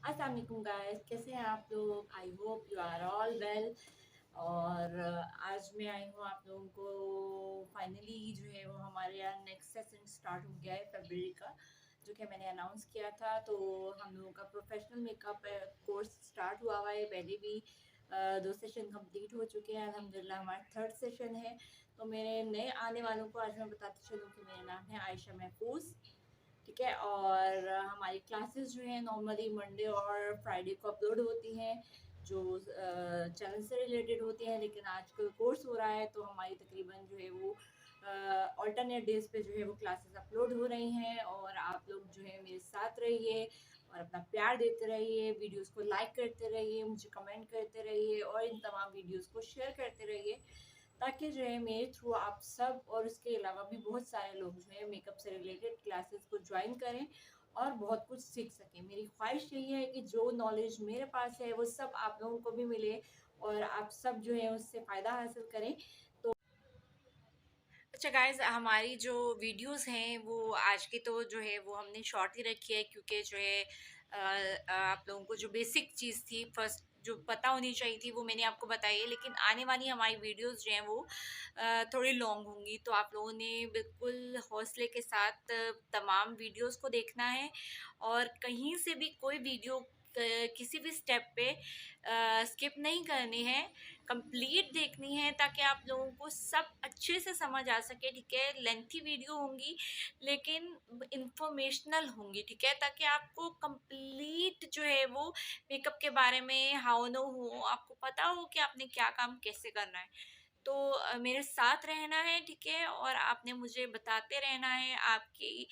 अस्सलाम वालेकुम गाइस, कैसे हैं आप लोग? I hope you are all well. और आज मैं आई हूँ आप लोगों को फाइनली जो है वो हमारे यहाँ नेक्स्ट सेशन स्टार्ट हो गया है फरवरी का, जो कि मैंने अनाउंस किया था। तो हम लोगों का प्रोफेशनल मेकअप कोर्स स्टार्ट हुआ हुआ है। पहले भी 2 सेशन कंप्लीट हो चुके हैं, अल्हम्दुलिल्लाह हमारा थर्ड सेशन है। तो मेरे नए आने वालों को आज मैं बताती चलूँ कि मेरा नाम है आयशा महफूज, ठीक है। और हमारी क्लासेस जो है नॉर्मली मंडे और फ्राइडे को अपलोड होती हैं, जो चैनल से रिलेटेड होती हैं। लेकिन आजकल कोर्स हो रहा है तो हमारी तकरीबन जो है वो ऑल्टरनेट डेज पे जो है वो क्लासेस अपलोड हो रही हैं। और आप लोग जो है मेरे साथ रहिए और अपना प्यार देते रहिए, वीडियोस को लाइक करते रहिए, मुझे कमेंट करते रहिए और इन तमाम वीडियोस को शेयर करते रहिए, ताकि जो है मेरे थ्रू आप सब और उसके अलावा भी बहुत सारे लोग जो है मेकअप से रिलेटेड क्लासेस को ज्वाइन करें और बहुत कुछ सीख सकें। मेरी ख्वाहिश यही है कि जो नॉलेज मेरे पास है वो सब आप लोगों को भी मिले और आप सब जो है उससे फ़ायदा हासिल करें। तो अच्छा गाइज, हमारी जो वीडियोस हैं वो आज की तो जो है वो हमने शॉर्ट ही रखी है, क्योंकि जो है आप लोगों को जो बेसिक चीज़ थी फर्स्ट जो पता होनी चाहिए थी वो मैंने आपको बताई है। लेकिन आने वाली हमारी वीडियोस जो हैं वो थोड़ी लॉन्ग होंगी, तो आप लोगों ने बिल्कुल हौसले के साथ तमाम वीडियोस को देखना है और कहीं से भी कोई वीडियो किसी भी स्टेप पे स्किप नहीं करनी है, कंप्लीट देखनी है, ताकि आप लोगों को सब अच्छे से समझ आ सके, ठीक है। लेंथी वीडियो होंगी लेकिन इंफॉर्मेशनल होंगी, ठीक है, ताकि आपको कंप्लीट जो है वो मेकअप के बारे में हाउ नो हो, आपको पता हो कि आपने क्या काम कैसे करना है। तो मेरे साथ रहना है, ठीक है, और आपने मुझे बताते रहना है आपकी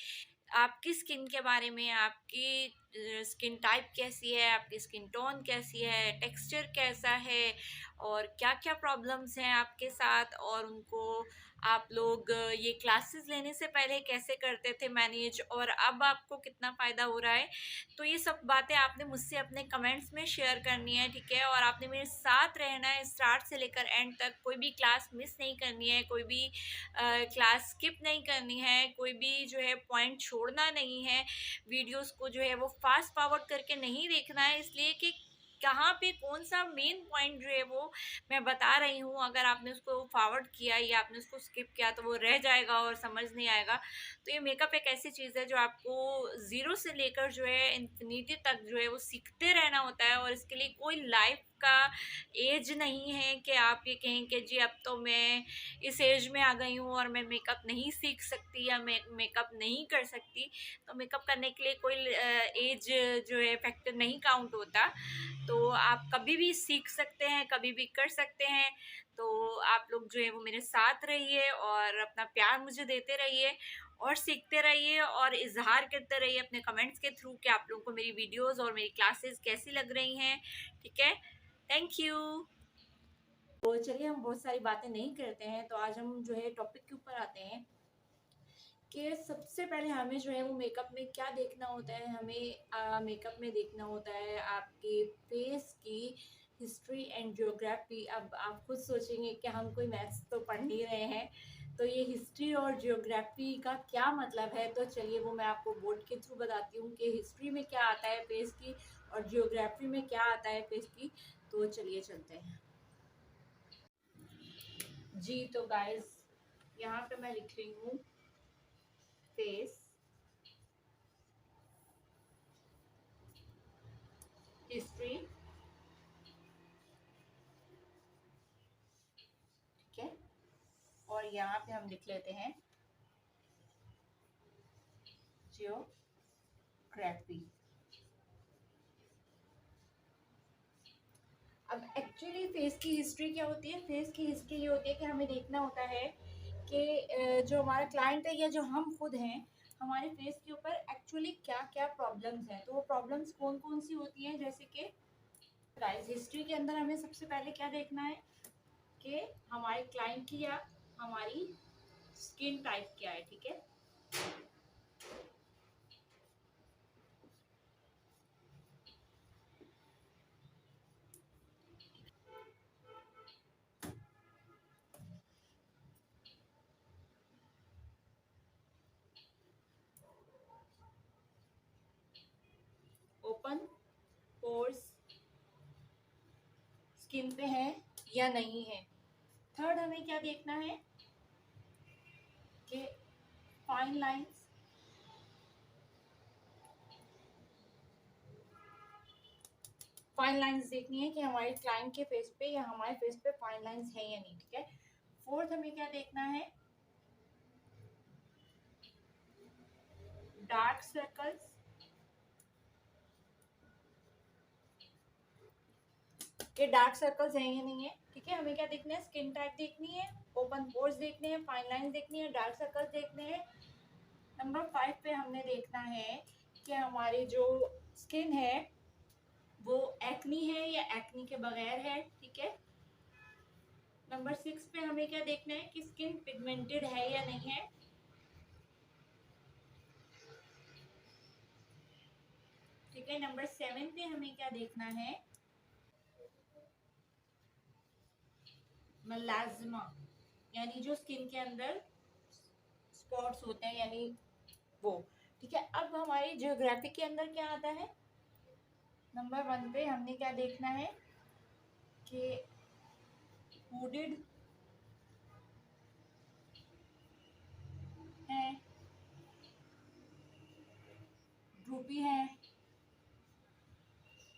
आपकी स्किन के बारे में, आपकी स्किन टाइप कैसी है, आपकी स्किन टोन कैसी है, टेक्सचर कैसा है और क्या-क्या प्रॉब्लम्स हैं आपके साथ, और उनको आप लोग ये क्लासेस लेने से पहले कैसे करते थे मैनेज और अब आपको कितना फ़ायदा हो रहा है। तो ये सब बातें आपने मुझसे अपने कमेंट्स में शेयर करनी है, ठीक है, और आपने मेरे साथ रहना है स्टार्ट से लेकर एंड तक। कोई भी क्लास मिस नहीं करनी है, कोई भी क्लास स्किप नहीं करनी है, कोई भी जो है पॉइंट छोड़ना नहीं है। वीडियोस को जो है वो फास्ट फॉरवर्ड करके नहीं देखना है, इसलिए कि कहाँ पे कौन सा मेन पॉइंट जो है वो मैं बता रही हूँ, अगर आपने उसको फॉरवर्ड किया या आपने उसको स्किप किया तो वो रह जाएगा और समझ नहीं आएगा। तो ये मेकअप एक ऐसी चीज़ है जो आपको ज़ीरो से लेकर जो है इन्फिनिटी तक जो है वो सीखते रहना होता है, और इसके लिए कोई लाइफ का एज नहीं है कि आप ये कहें कि जी अब तो मैं इस एज में आ गई हूँ और मैं मेकअप नहीं सीख सकती या मैं मेकअप नहीं कर सकती। तो मेकअप करने के लिए कोई एज जो है फैक्टर नहीं काउंट होता। तो आप कभी भी सीख सकते हैं, कभी भी कर सकते हैं। तो आप लोग जो है वो मेरे साथ रहिए और अपना प्यार मुझे देते रहिए और सीखते रहिए और इजहार करते रहिए अपने कमेंट्स के थ्रू कि आप लोगों को मेरी वीडियोस और मेरी क्लासेस कैसी लग रही हैं, ठीक है। Thank you. तो चलिए, हम बहुत सारी बातें नहीं करते हैं, तो आज हम जो है टॉपिक के ऊपर आते हैं कि सबसे पहले हमें जो है वो मेकअप में क्या देखना होता है। हमें मेकअप में देखना होता है आपके फेस की हिस्ट्री एंड ज्योग्राफी। अब आप खुद सोचेंगे कि हम कोई मैथ्स तो पढ़ नहीं रहे हैं, तो ये हिस्ट्री और ज्योग्राफी का क्या मतलब है। तो चलिए वो मैं आपको बोर्ड के थ्रू बताती हूँ कि हिस्ट्री में क्या आता है फेस की और ज्योग्राफी में क्या आता है फेस की। तो चलिए चलते हैं जी। तो गाइस, यहाँ पे मैं लिख रही हूँ फेस हिस्ट्री, ठीक है, और यहाँ पे हम लिख लेते हैं जियोग्राफी। अब एक्चुअली फेस की हिस्ट्री क्या होती है? फेस की हिस्ट्री ये होती है कि हमें देखना होता है कि जो हमारा क्लाइंट है या जो हम खुद हैं, हमारे फेस के ऊपर एक्चुअली क्या क्या प्रॉब्लम्स हैं। तो वो प्रॉब्लम्स कौन कौन सी होती हैं, जैसे कि प्राइस हिस्ट्री के अंदर हमें सबसे पहले क्या देखना है कि हमारे क्लाइंट की या हमारी स्किन टाइप क्या है, ठीक है। ओपन या नहीं है। थर्ड हमें क्या देखना है कि फाइन लाइंस, फाइन लाइंस देखनी है कि हमारे क्लाइंट के फेस पे या हमारे फेस पे फाइन लाइंस है या नहीं, ठीक है। फोर्थ हमें क्या देखना है, डार्क सर्कल्स, के डार्क सर्कल्स हैं या नहीं है, ठीक है। हमें क्या देखना है, स्किन टाइप देखनी है, ओपन पोर्स देखने हैं, फाइन लाइंस देखनी है, डार्क सर्कल्स देखने हैं। नंबर 5 पे हमने देखना है कि हमारी जो स्किन है वो एक्नी है या एक्नी के बगैर है, ठीक है। नंबर 6 पे हमें क्या देखना है कि स्किन पिगमेंटेड है या नहीं है, ठीक है। नंबर 7 पे हमें क्या देखना है, मेलाज्मा, यानी जो स्किन के अंदर स्पॉट्स होते हैं यानी वो, ठीक है। अब हमारी जियोग्राफी के अंदर क्या आता है, नंबर 1 पे हमने क्या देखना है कि हुडेड है, ड्रूपी है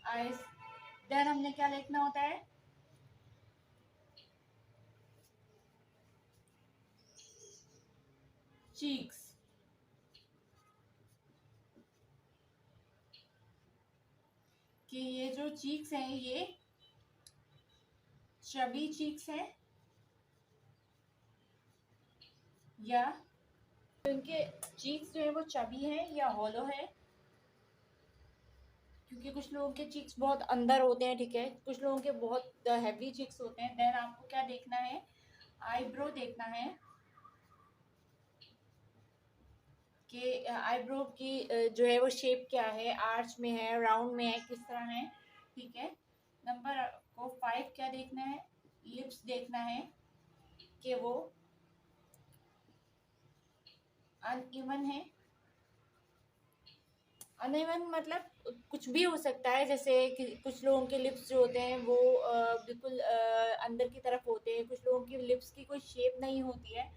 आइस। देन हमने क्या देखना होता है, चीक्स, कि ये जो चीक्स हैं ये चबी चीक्स हैं या इनके चीक्स जो है वो चबी है या हॉलो है, क्योंकि कुछ लोगों के चीक्स बहुत अंदर होते हैं, ठीक है, कुछ लोगों के बहुत हैवी चीक्स होते हैं। देन आपको क्या देखना है, आईब्रो देखना है कि आईब्रो की जो है वो शेप क्या है, आर्च में है, राउंड में है, किस तरह है, ठीक है। नंबर को 5 क्या देखना है, लिप्स देखना है कि वो अनइवन है। अनइवन मतलब कुछ भी हो सकता है, जैसे कि कुछ लोगों के लिप्स जो होते हैं वो बिल्कुल अंदर की तरफ होते हैं, कुछ लोगों की लिप्स की कोई शेप नहीं होती है,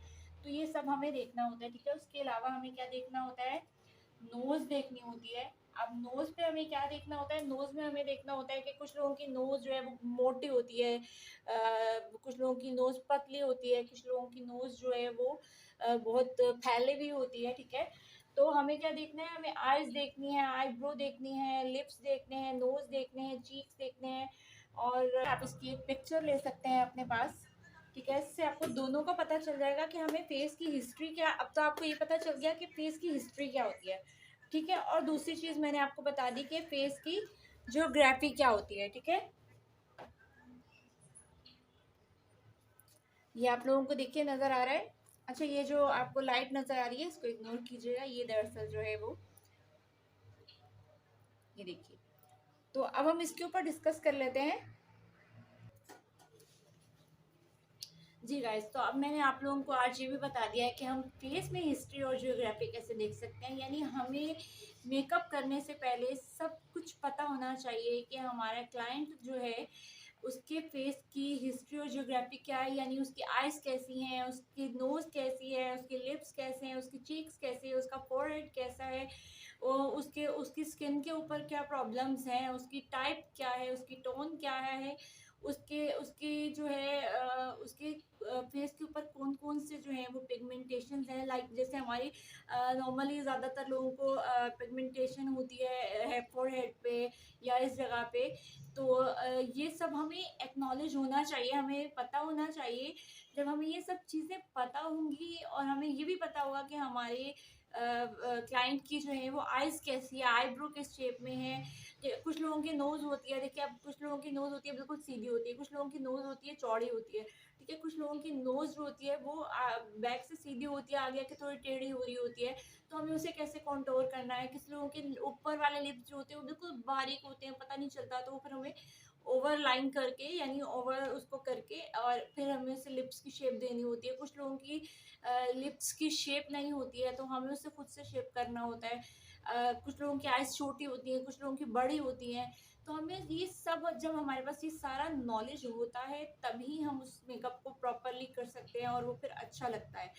तो ये सब हमें देखना होता है, ठीक है। उसके अलावा हमें क्या देखना होता है, नोज देखनी होती है। अब नोज पे हमें क्या देखना होता है, नोज में हमें देखना होता है कि कुछ लोगों की नोज जो है वो मोटी होती है, कुछ लोगों की नोज पतली होती है, कुछ लोगों की नोज जो है वो बहुत फैले भी होती है, ठीक है। तो हमें क्या देखना है, हमें आईज देखनी है, आईब्रो देखनी है, लिप्स देखने हैं, नोज देखने हैं, चीक्स देखने हैं, और आप इसकी एक पिक्चर ले सकते हैं अपने पास, ठीक है। इससे आपको दोनों का पता चल जाएगा कि हमें फेस की हिस्ट्री क्या, अब तो आपको ये पता चल गया कि फेस की हिस्ट्री क्या होती है, ठीक है। और दूसरी चीज़ मैंने आपको बता दी कि फेस की जियोग्राफी क्या होती है, ठीक है। ये आप लोगों को देखिए नज़र आ रहा है। अच्छा, ये जो आपको लाइट नज़र आ रही है इसको इग्नोर कीजिएगा, ये दरअसल जो है वो, ये देखिए। तो अब हम इसके ऊपर डिस्कस कर लेते हैं। जी गाइस, तो अब मैंने आप लोगों को आज ये भी बता दिया है कि हम फेस में हिस्ट्री और जियोग्राफी कैसे देख सकते हैं, यानी हमें मेकअप करने से पहले सब कुछ पता होना चाहिए कि हमारा क्लाइंट जो है उसके फेस की हिस्ट्री और जियोग्राफी क्या है, यानी उसकी आइज़ कैसी हैं, उसकी नोज़ कैसी है, उसके लिप्स कैसे हैं, उसकी चीक्स कैसी है, उसका फोरहेड कैसा है, और उसके उसकी स्किन के ऊपर क्या प्रॉब्लम्स हैं, उसकी टाइप क्या है, उसकी टोन क्या है, उसके उसकी जो है उसके फेस के ऊपर कौन कौन से जो है वो पिगमेंटेशन हैं, लाइक जैसे हमारी नॉर्मली ज़्यादातर लोगों को पिगमेंटेशन होती है फोरहेड पे या इस जगह पे। तो ये सब हमें एक्नॉलेज होना चाहिए, हमें पता होना चाहिए। जब हमें ये सब चीज़ें पता होंगी और हमें ये भी पता होगा कि हमारे क्लाइंट की जो है वो आइज़ कैसी है, आईब्रो किस शेप में है, कुछ लोगों की नोज़ होती है, देखिए अब कुछ लोगों की नोज़ होती है बिल्कुल सीधी होती है, कुछ लोगों की नोज़ होती है चौड़ी होती है, ठीक है। कुछ लोगों की नोज़ जो होती है वो बैक से सीधी होती है, आगे आके थोड़ी टेढ़ी हो रही होती है, तो हमें उसे कैसे कंटूर करना है। किसी लोगों के ऊपर वाले लिप्स जो होते हैं वो बिल्कुल बारीक होते हैं, पता नहीं चलता, तो फिर हमें ओवर लाइन करके यानी ओवर उसको करके और फिर हमें उसे लिप्स की शेप देनी होती है। कुछ लोगों की लिप्स की शेप नहीं होती है तो हमें उसे खुद से शेप करना होता है। कुछ लोगों की आइज़ छोटी होती है, कुछ लोगों की बड़ी होती हैं। तो हमें ये सब जब हमारे पास ये सारा नॉलेज होता है तभी हम उस मेकअप को प्रॉपरली कर सकते हैं और वो फिर अच्छा लगता है।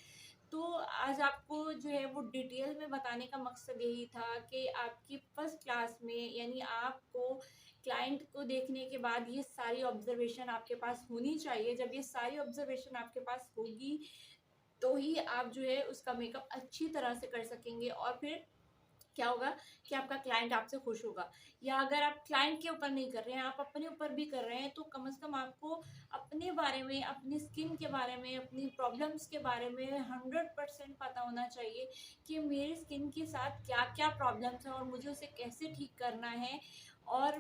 तो आज आपको जो है वो डिटेल में बताने का मकसद यही था कि आपकी फर्स्ट क्लास में यानी आपको क्लाइंट को देखने के बाद ये सारी ऑब्जर्वेशन आपके पास होनी चाहिए। जब ये सारी ऑब्जर्वेशन आपके पास होगी तो ही आप जो है उसका मेकअप अच्छी तरह से कर सकेंगे और फिर क्या होगा कि आपका क्लाइंट आपसे खुश होगा। या अगर आप क्लाइंट के ऊपर नहीं कर रहे हैं, आप अपने ऊपर भी कर रहे हैं, तो कम से कम आपको अपने बारे में, अपनी स्किन के बारे में, अपनी प्रॉब्लम्स के बारे में 100% पता होना चाहिए कि मेरी स्किन के साथ क्या-क्या प्रॉब्लम्स हैं और मुझे उसे कैसे ठीक करना है। और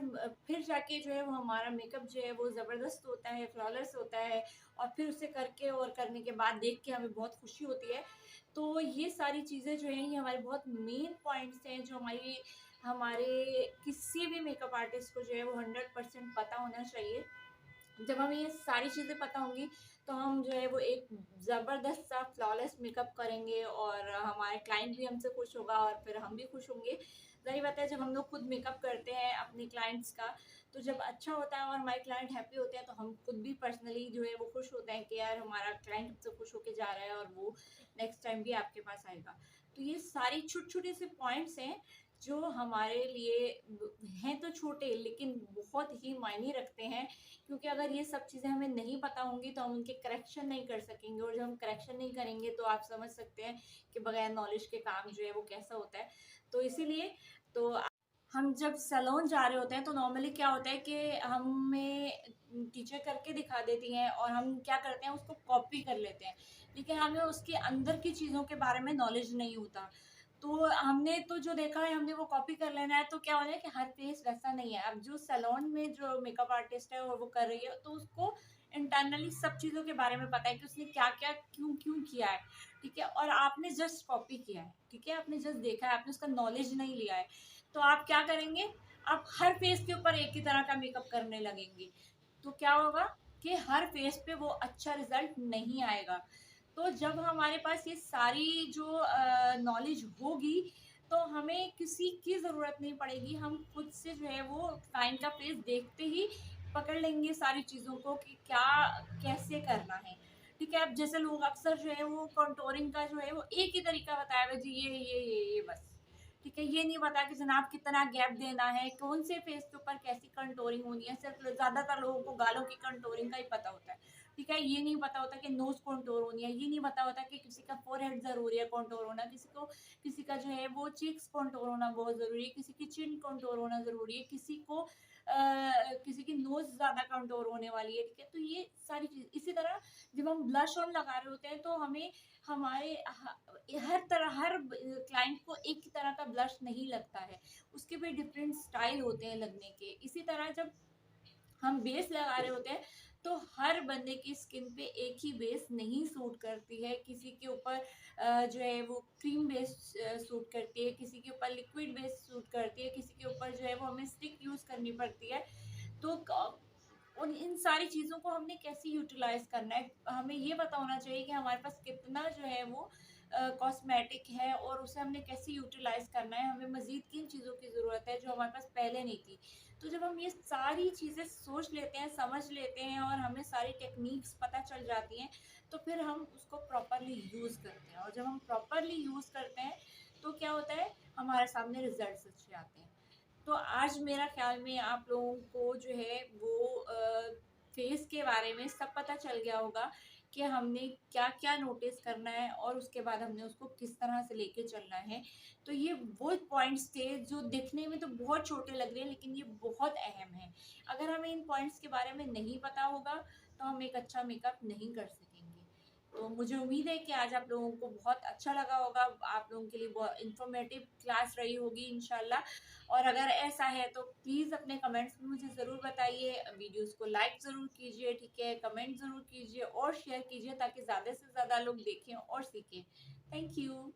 फिर जाके जो है वो हमारा मेकअप जो है वो ज़बरदस्त होता है, फ्लॉलेस होता है और फिर उसे करके और करने के बाद देख के हमें बहुत खुशी होती है। तो ये सारी चीज़ें जो हैं ये हमारे बहुत मेन पॉइंट्स हैं जो हमारी हमारे किसी भी मेकअप आर्टिस्ट को जो है वो 100% पता होना चाहिए। जब हमें ये सारी चीज़ें पता होंगी तो हम जो है वो एक ज़बरदस्त सा फ्लॉलेस मेकअप करेंगे और हमारे क्लाइंट भी हमसे खुश होगा और फिर हम भी खुश होंगे। ज़ाहिर बात है जब हम लोग खुद मेकअप करते हैं अपने क्लाइंट्स का तो जब अच्छा होता है और हमारे क्लाइंट हैप्पी होते हैं तो हम खुद भी पर्सनली जो है वो खुश होते हैं कि यार हमारा क्लाइंट हमसे खुश होके जा रहा है और वो नेक्स्ट टाइम भी आपके पास आएगा। तो ये सारी छोटे-छोटे से पॉइंट्स हैं जो हमारे लिए हैं तो छोटे लेकिन बहुत ही मायने रखते हैं क्योंकि अगर ये सब चीज़ें हमें नहीं पता होंगी तो हम उनके करेक्शन नहीं कर सकेंगे और जब हम करेक्शन नहीं करेंगे तो आप समझ सकते हैं कि बगैर नॉलेज के काम जो है वो कैसा होता है। तो इसीलिए तो हम जब सैलून जा रहे होते हैं तो नॉर्मली क्या होता है कि हमें टीचर करके दिखा देती हैं और हम क्या करते हैं उसको कॉपी कर लेते हैं। लेकिन हमें उसके अंदर की चीज़ों के बारे में नॉलेज नहीं होता। तो हमने तो जो देखा है हमने वो कॉपी कर लेना है तो क्या हो रहा है कि हर फेस वैसा नहीं है। अब जो सैलून में जो मेकअप आर्टिस्ट है और वो कर रही है तो उसको इंटरनली सब चीज़ों के बारे में पता है कि उसने क्या-क्या, क्यों-क्यों किया है, ठीक है? और आपने जस्ट कॉपी किया है, ठीक है? आपने जस्ट देखा है, आपने उसका नॉलेज नहीं लिया है। तो आप क्या करेंगे? आप हर फेस के ऊपर एक ही तरह का मेकअप करने लगेंगे। तो क्या होगा कि हर फेस पे वो अच्छा रिज़ल्ट नहीं आएगा। तो जब हमारे पास ये सारी जो नॉलेज होगी तो हमें किसी की ज़रूरत नहीं पड़ेगी। हम खुद से जो है वो क्लाइंट का फेस देखते ही पकड़ लेंगे सारी चीज़ों को कि क्या कैसे करना है। ठीक है? अब जैसे लोग अक्सर जो है वो कंटूरिंग का जो है वो एक ही तरीका बताया हुआ है जी ये बस। ठीक है? ये नहीं पता कि जनाब कितना गैप देना है, कौन से फेस के ऊपर कैसी कंटूरिंग होनी है। सिर्फ़ ज़्यादातर लोगों को गालों की कंटूरिंग का ही पता होता है। ठीक है? ये नहीं पता होता कि नोज़ कॉन्टूर होनी है, ये नहीं पता होता कि किसी का फ़ोरहेड ज़रूरी है कॉन्टूर होना, किसी का जो है वो चीक्स कॉन्टूर होना बहुत ज़रूरी है, किसी की चिन कॉन्टूर होना ज़रूरी है, किसी की नोज़ ज़्यादा कॉन्टूर होने वाली है, ठीक है? तो ये सारी चीज़ इसी तरह जब हम ब्लश ऑन लगा रहे होते हैं तो हमें हमारे हर क्लाइंट को एक ही तरह का ब्लश नहीं लगता है, उसके भी डिफरेंट स्टाइल होते हैं लगने के। इसी तरह जब हम बेस लगा रहे होते हैं तो हर बंदे की स्किन पे एक ही बेस नहीं सूट करती है। किसी के ऊपर जो है वो क्रीम बेस सूट करती है, किसी के ऊपर लिक्विड बेस सूट करती है, किसी के ऊपर जो है वो हमें स्टिक यूज़ करनी पड़ती है। तो क उन इन सारी चीज़ों को हमने कैसे यूटिलाइज़ करना है, हमें ये पता होना चाहिए कि हमारे पास कितना जो है वो कॉस्मेटिक है और उसे हमने कैसे यूटिलाइज़ करना है, हमें मज़ीद किन चीज़ों की ज़रूरत है जो हमारे पास पहले नहीं थी। तो जब हम ये सारी चीज़ें सोच लेते हैं, समझ लेते हैं और हमें सारी टेक्नीक्स पता चल जाती हैं, तो फिर हम उसको प्रॉपरली यूज़ करते हैं और जब हम प्रॉपरली यूज़ करते हैं, तो क्या होता है, हमारे सामने रिज़ल्ट्स अच्छे आते हैं। तो आज मेरा ख़्याल में आप लोगों को जो है वो फेस के बारे में सब पता चल गया होगा कि हमने क्या-क्या नोटिस करना है और उसके बाद हमने उसको किस तरह से लेके चलना है। तो ये वो पॉइंट्स थे जो दिखने में तो बहुत छोटे लग रहे हैं लेकिन ये बहुत अहम हैं। अगर हमें इन पॉइंट्स के बारे में नहीं पता होगा तो हम एक अच्छा मेकअप नहीं कर सकेंगे। तो मुझे उम्मीद है कि आज आप लोगों को बहुत अच्छा लगा होगा, आप लोगों के लिए बहुत इन्फॉर्मेटिव क्लास रही होगी इंशाल्लाह। और अगर ऐसा है तो प्लीज़ अपने कमेंट्स में मुझे ज़रूर बताइए, वीडियोज़ को लाइक ज़रूर कीजिए, ठीक है? कमेंट ज़रूर कीजिए और शेयर कीजिए ताकि ज़्यादा से ज़्यादा लोग देखें और सीखें। Thank you.